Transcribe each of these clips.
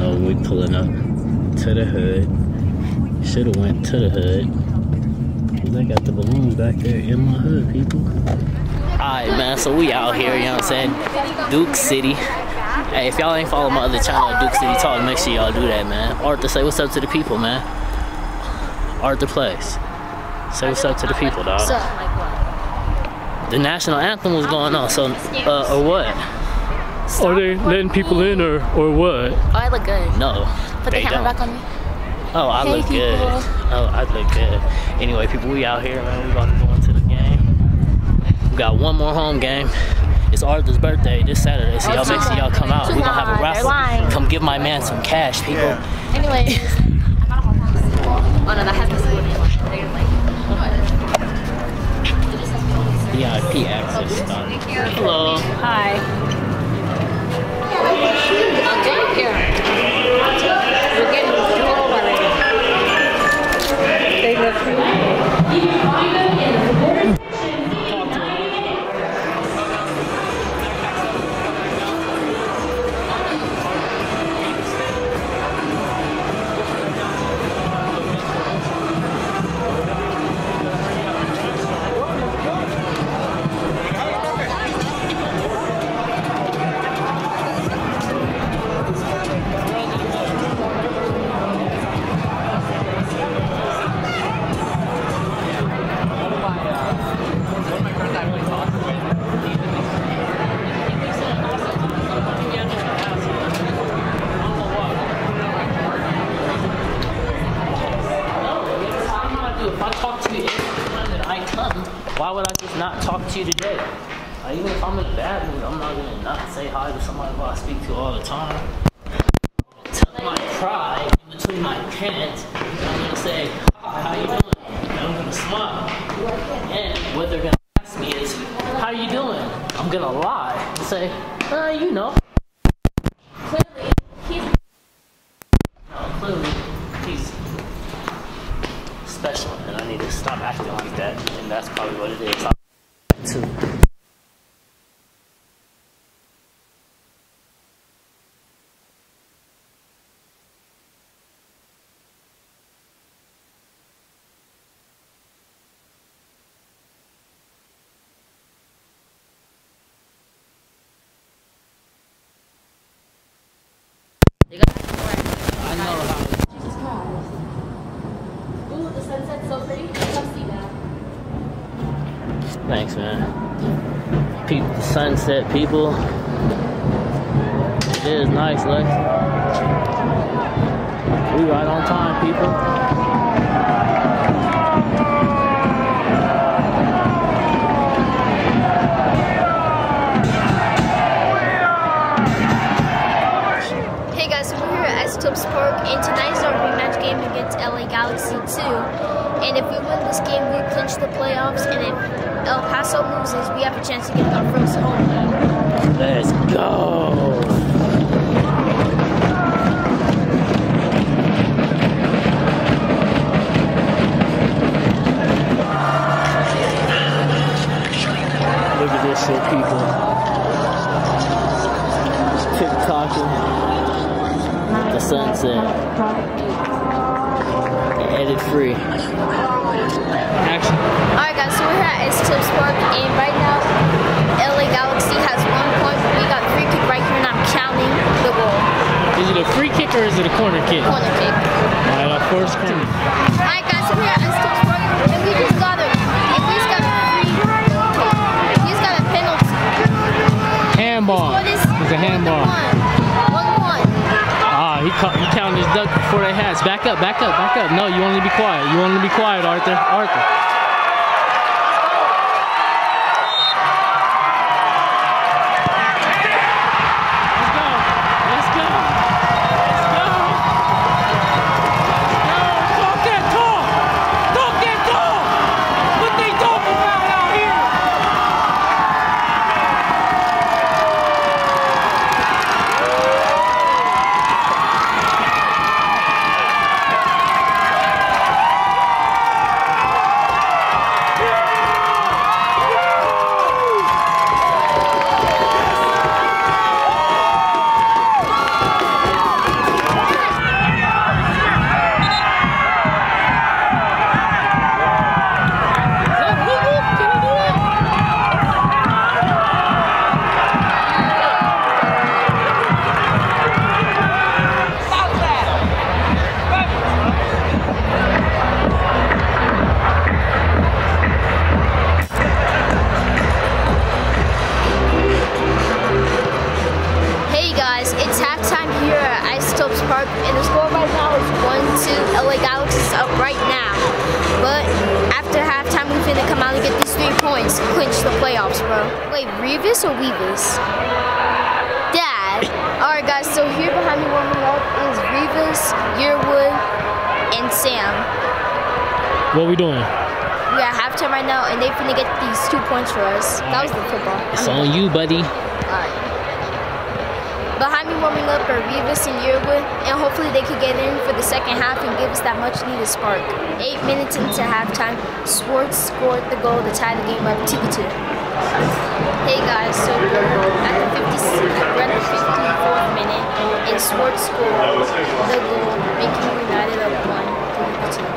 know, we pulling up to the hood. Should have went to the hood. Cause I got the balloons back there in my hood, people. Alright, man, so we out here, you know what I'm saying? Duke City. Hey, if y'all ain't follow my other channel, Duke City Talk, make sure y'all do that, man. Arthur, say what's up to the people, man. Arthur Place. Say what's up to the people, dog. What's up? The national anthem was going on, so, or what? Are they letting people in, or what? Oh, I look good. No, put the camera back on me. Oh, I look good. Oh, I look good. Anyway, people, we out here, man. We about to go into the game. We got one more home game. It's Arthur's birthday this Saturday, so y'all make sure y'all come out. We're gonna have a raffle. Come give my man some cash, people. Yeah. Anyways, I got a whole house. Oh no, that has to school name. VIP access started. Hello. Hi. Here. We're getting total already. They look why would I just not talk to you today? Even if I'm in a bad mood, I'm not gonna not say hi to somebody who I speak to all the time. Tuck my pride in between my pants. I'm gonna say, hi, how you doing? And I'm gonna smile. And what they're gonna ask me is, how you doing? I'm gonna lie and say, you know. Clearly he's special, and I need to stop acting like that, and that's probably what it is. Too. Thanks, man. Peep the sunset, people. It is nice, Lex. We right on time, people. Hey guys, so we're here at Tips Park, and tonight's our rematch game against LA Galaxy 2. And if we win this game, we clinch the playoffs, and if El Paso loses, we have a chance to get our first home game. Let's go! Look at this shit, people. TikToking. The sunset. Edit free. Action. Alright guys, so we're here at Tips Park, and right now LA Galaxy has 1 point. We got a free kick right here, and I'm counting the goal. Is it a free kick or is it a corner kick? Corner kick. Alright, our first corner. Alright guys, so we're here at Tips Park, and we just got a penalty. Handball. It's a handball. 1-1. Ah, he counted his duck before they hatch. Back up, back up, back up. No, you want to be quiet. You want to be quiet, Arthur. Arthur. halftime here at Isotopes Park, and the score right now is 1-2. LA Galaxy's up right now. But after halftime, we finna come out and get these 3 points, clinch the playoffs, bro. Wait, Revis or Weavis? Dad. Alright guys, so here behind me warming up is Revis, Yearwood, and Sam. What we doing? We at halftime right now, and they finna get these 2 points for us. That was the football. It's on you, buddy. Alright. Behind me warming up are Revis and Yearwood, and hopefully they could get in for the second half and give us that much needed spark. 8 minutes into halftime, Swartz scored the goal to tie the game up 2-2. Hey guys, so we're at the 54th minute, and Swartz scored the goal, making United up 1-2.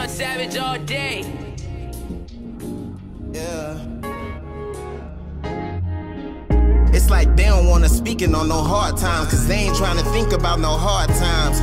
Savage all day. Yeah. It's like they don't wanna speaking on no hard times, cause they ain't trying to think about no hard times.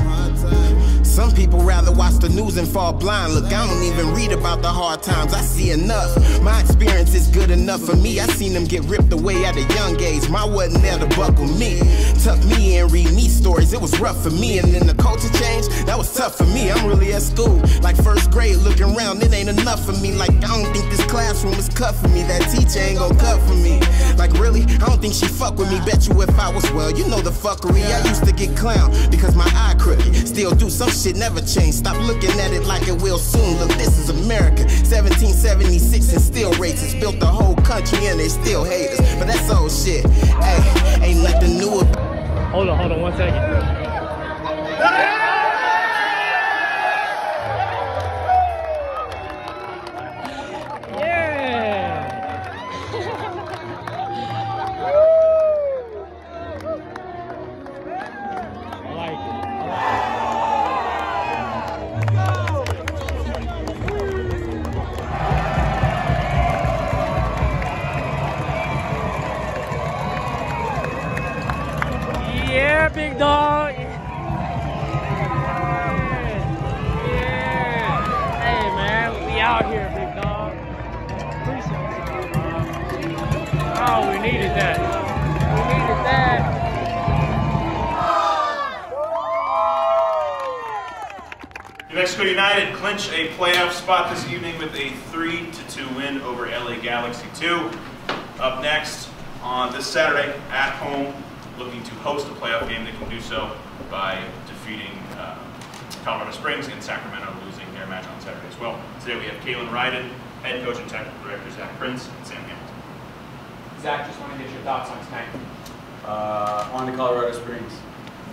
Some people rather watch the news and fall blind. Look, I don't even read about the hard times, I see enough. My experience is good enough for me. I seen them get ripped away at a young age. My wasn't there to buckle me. Tuck me in, read me stories, it was rough for me. And then the culture change, that was tough for me. I'm really at school, like first grade, looking around, it ain't enough for me. Like, I don't think this classroom is cut for me. That teacher ain't gon' cut for me. Like, really, I don't think she fuck with me. Bet you if I was well, you know the fuckery. I used to get clowned because my eye crooked. Still do some shit, never change. Stop looking at it like it will soon. Look, this is America, 1776 and still racist. Built the whole country and they still hate us. But that's old shit. Hey, ain't nothing new about. Hold on 1 second. Yeah, big dog. Yeah. Hey, man, we out here, big dog. Appreciate it. Oh, we needed that. We needed that. New Mexico United clinch a playoff spot this evening with a 3-2 win over LA Galaxy 2. Up next, on this Saturday, at home, looking to host a playoff game. They can do so by defeating Colorado Springs and Sacramento, losing their match on Saturday as well. Today we have Kalen Ryden, head coach and technical director Zach Prince, and Sam Hamilton. Zach, just want to get your thoughts on tonight. On to Colorado Springs.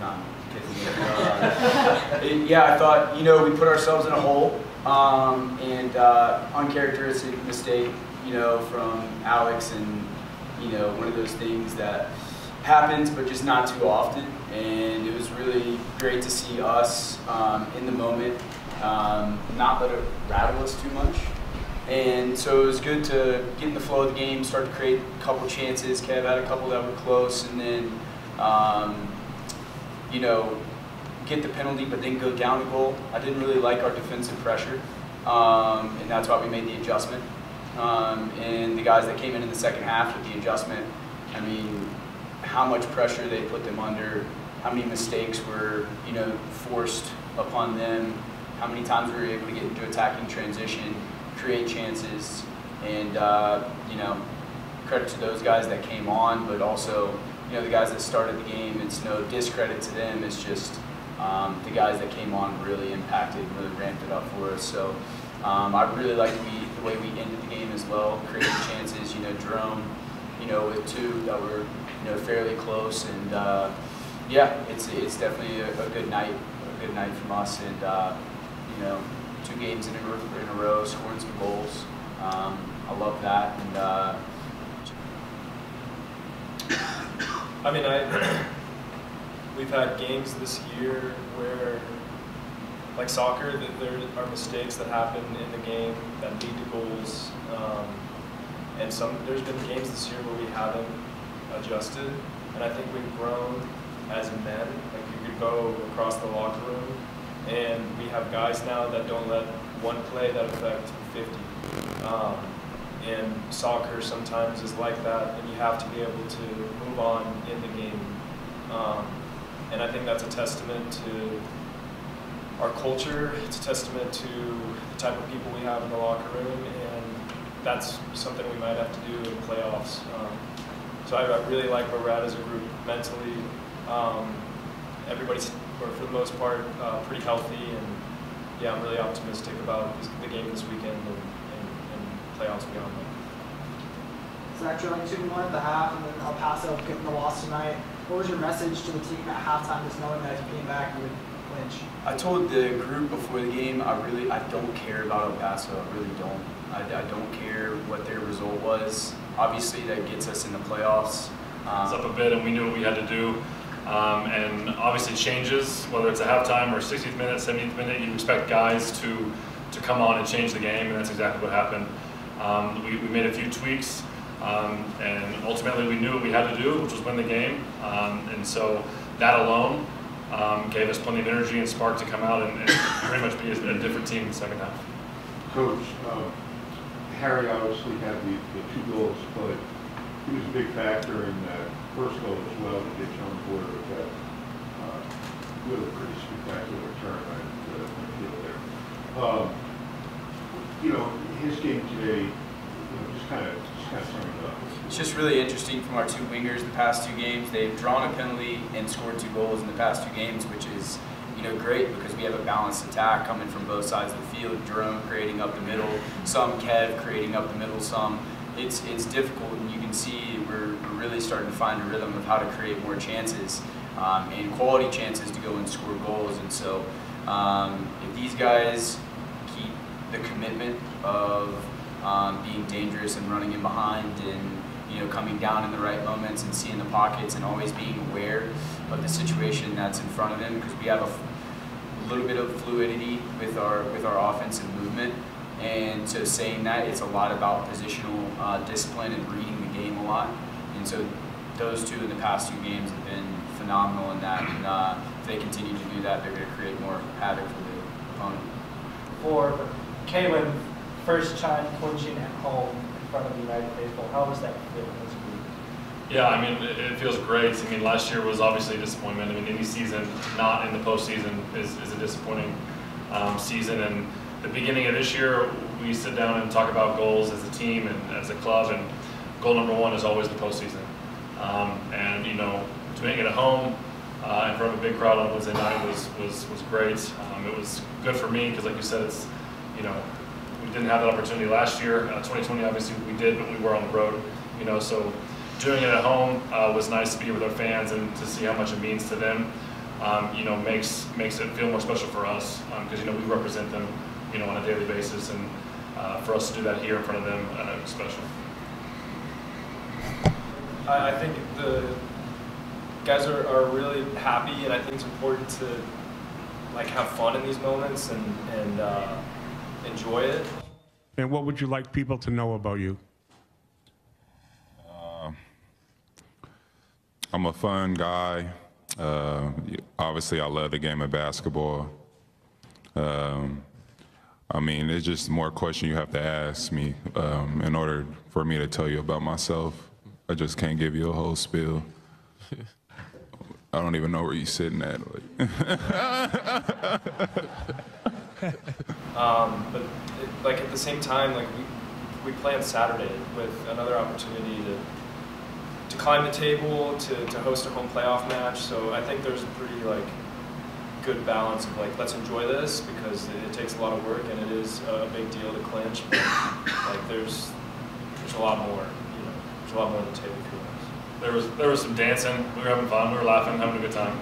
No, kidding. Yeah, I thought, we put ourselves in a hole, and uncharacteristic mistake, from Alex, and, one of those things that happens, but just not too often. And it was really great to see us in the moment, not let it rattle us too much. And so it was good to get in the flow of the game, start to create a couple chances. Kev had a couple that were close, and then, get the penalty, but then go down a goal. I didn't really like our defensive pressure, and that's why we made the adjustment. And the guys that came in the second half with the adjustment, I mean, how much pressure they put them under, how many mistakes were, forced upon them, how many times we were able to get into attacking transition, create chances, and credit to those guys that came on, but also the guys that started the game. It's no discredit to them. It's just the guys that came on really impacted and really ramped it up for us. So I really liked the way we ended the game as well, creating chances. Jerome, with two that were fairly close, and yeah, it's definitely a good night from us, and 2 games in a row, scoring some goals. I love that, and we've had games this year where, like soccer, that there are mistakes that happen in the game that lead to goals, and there's been games this year where we haven't adjusted, and I think we've grown as men. Like, you could go across the locker room, and we have guys now that don't let one play that affect 50. And soccer sometimes is like that, and you have to be able to move on in the game. And I think that's a testament to our culture. It's a testament to the type of people we have in the locker room, and that's something we might have to do in playoffs. So I really like where we're at as a group mentally. Everybody's, or for the most part, pretty healthy, and yeah, I'm really optimistic about the game this weekend and playoffs beyond that. Zach, trailing 2-1 at the half, and then El Paso getting the loss tonight. What was your message to the team at halftime, just knowing that if you came back, you would clinch? I told the group before the game, I don't care about El Paso. I really don't. I don't care what their result was. Obviously, that gets us in the playoffs. It's up a bit, and we knew what we had to do. And obviously changes, whether it's a halftime or 60th minute, 70th minute, you expect guys to come on and change the game, and that's exactly what happened. We made a few tweaks, and ultimately we knew what we had to do, which was win the game. And so that alone gave us plenty of energy and spark to come out and pretty much be a different team in the second half. Coach, Harry obviously had the 2 goals, but he was a big factor in that first goal as well to get you on board with that really pretty spectacular turn right at the field there. His game today, just kind of sum it up. It's just really interesting from our 2 wingers the past 2 games. They've drawn a penalty and scored 2 goals in the past 2 games, which is great because we have a balanced attack coming from both sides of the field. Jerome creating up the middle, some Kev creating up the middle, some. It's difficult, and you can see we're really starting to find a rhythm of how to create more chances and quality chances to go and score goals. And so if these guys keep the commitment of being dangerous and running in behind, and coming down in the right moments and seeing the pockets and always being aware of the situation that's in front of them, because we have a little bit of fluidity with our offense and movement. And so saying that, it's a lot about positional discipline and reading the game a lot. And so those 2 in the past 2 games have been phenomenal in that. And if they continue to do that, they're going to create more havoc for the opponent. For Kalen, first time clinching at home in front of the United faithful, how was that feeling as a group? Yeah, I mean, it feels great. I mean, last year was obviously a disappointment. I mean, any season not in the postseason is a disappointing season. And the beginning of this year, we sit down and talk about goals as a team and as a club. And goal number one is always the postseason. And you know, doing it at home in front of a big crowd on Wednesday night was great. It was good for me because, like you said, it's, you know, we didn't have that opportunity last year. 2020, obviously, we did, but we were on the road. You know, so doing it at home was nice to be with our fans and to see how much it means to them. You know, makes it feel more special for us because you know we represent them, you know, on a daily basis, and for us to do that here in front of them was special. I think the guys are really happy, and I think it's important to like have fun in these moments and enjoy it. And what would you like people to know about you? I'm a fun guy. Obviously, I love the game of basketball. I mean, it's just more questions you have to ask me in order for me to tell you about myself. I just can't give you a whole spiel. I don't even know where you're sitting at. But like at the same time, like we play on Saturday with another opportunity to climb the table, to host a home playoff match. So I think there's a pretty like good balance of like, let's enjoy this because it takes a lot of work and it is a big deal to clinch. But like there's a lot more, you know, there's a lot more on the table for us. There was some dancing. We were having fun. We were laughing, having a good time.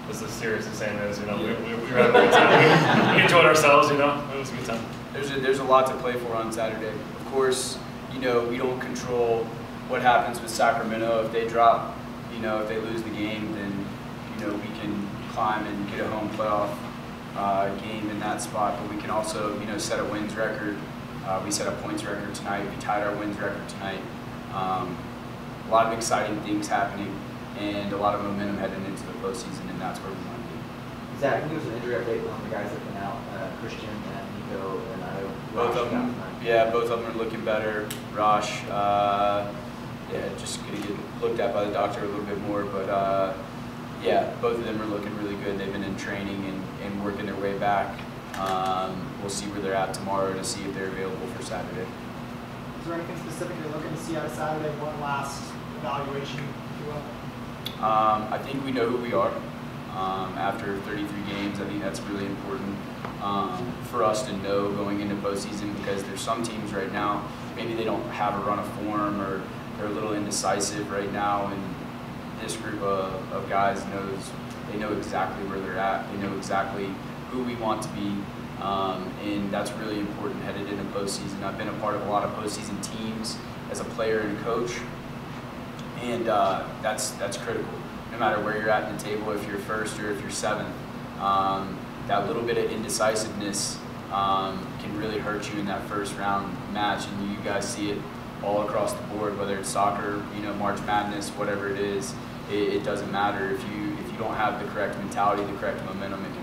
As serious as saying is, you know, we were having a good time. We enjoyed ourselves, you know. It was a good time. There's a lot to play for on Saturday. Of course, you know, we don't control what happens with Sacramento. If they drop, you know, if they lose the game, then, you know, we can climb and get a home playoff game in that spot. But we can also, you know, set a wins record. We set a points record tonight. We tied our wins record tonight. A lot of exciting things happening and a lot of momentum heading into the postseason, and that's where we want to be. Zach, can you give us an injury update on the guys that have been out, Christian and Nico, and I know both of them. Yeah, both of them are looking better. Rosh, yeah, just gonna get looked at by the doctor a little bit more, but yeah, both of them are looking really good. They've been in training and working their way back. We'll see where they're at tomorrow to see if they're available for Saturday. Is there anything specific you're looking to see out of Saturday? One last evaluation, if you will? I think we know who we are. After 33 games, I think that's really important for us to know going into postseason, because there's some teams right now, maybe they don't have a run of form or they're a little indecisive right now, and this group of guys they know exactly where they're at. They know exactly who we want to be, and that's really important headed into postseason. I've been a part of a lot of postseason teams as a player and coach, and that's critical. No matter where you're at in the table, if you're first or if you're seventh, that little bit of indecisiveness can really hurt you in that first round match, and you guys see it all across the board, whether it's soccer, you know, March Madness, whatever it is, it doesn't matter. If you don't have the correct mentality, the correct momentum, it can